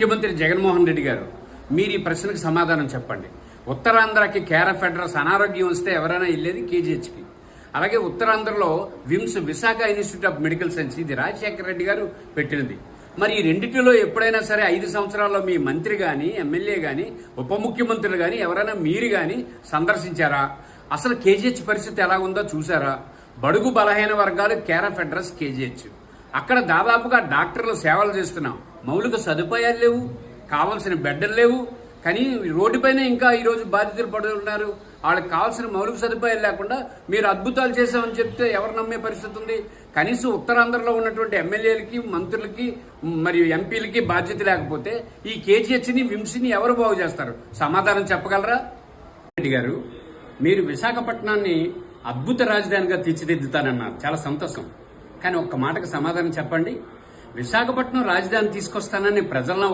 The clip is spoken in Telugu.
ముఖ్యమంత్రి జగన్మోహన్ రెడ్డి గారు మీరు ఈ ప్రశ్నకు సమాధానం చెప్పండి. ఉత్తరాంధ్రకి కేర్ ఆఫ్ అడ్రస్ అనారోగ్యం వస్తే ఎవరైనా వెళ్ళేది కేజీహెచ్కి. అలాగే ఉత్తరాంధ్రలో VIMS Visakha institute of medical science ఇది రాజశేఖర రెడ్డి గారు పెట్టినది. మరి ఈ రెండింటిలో ఎప్పుడైనా సరే 5 సంవత్సరాల్లో మీ మంత్రి కానీ ఎమ్మెల్యే కానీ ఉప ముఖ్యమంత్రులు కానీ ఎవరైనా మీరు కానీ సందర్శించారా? అసలు కేజీహెచ్ పరిస్థితి ఎలా ఉందో చూసారా? బడుగు బలహీన వర్గాలు కేర్ ఆఫ్ అడ్రస్ కేజీహెచ్. అక్కడ దాదాపుగా డాక్టర్లు సేవలు చేస్తున్నాం, మౌలిక సదుపాయాలు లేవు, కావాల్సిన బెడ్లు లేవు. కానీ రోడ్డుపైన ఇంకా ఈరోజు బాధితులు పడుతున్నారు. వాళ్ళకి కావాల్సిన మౌలిక సదుపాయాలు లేకుండా మీరు అద్భుతాలు చేశామని చెప్తే ఎవరు నమ్మే పరిస్థితి ఉంది? కనీసం ఉత్తరాంధ్రలో ఉన్నటువంటి ఎమ్మెల్యేలకి మంత్రులకి మరియు ఎంపీలకి బాధ్యత లేకపోతే ఈ కేజీహెచ్ని విమ్స్ని ఎవరు బాగు చేస్తారు? సమాధానం చెప్పగలరా? రెడ్డి గారు, మీరు విశాఖపట్నాన్ని అద్భుత రాజధానిగా తీర్చిదిద్దుతానన్నారు, చాలా సంతోషం. కానీ ఒక్క మాటకు సమాధానం చెప్పండి. విశాఖపట్నం రాజధాని తీసుకొస్తానని ప్రజలను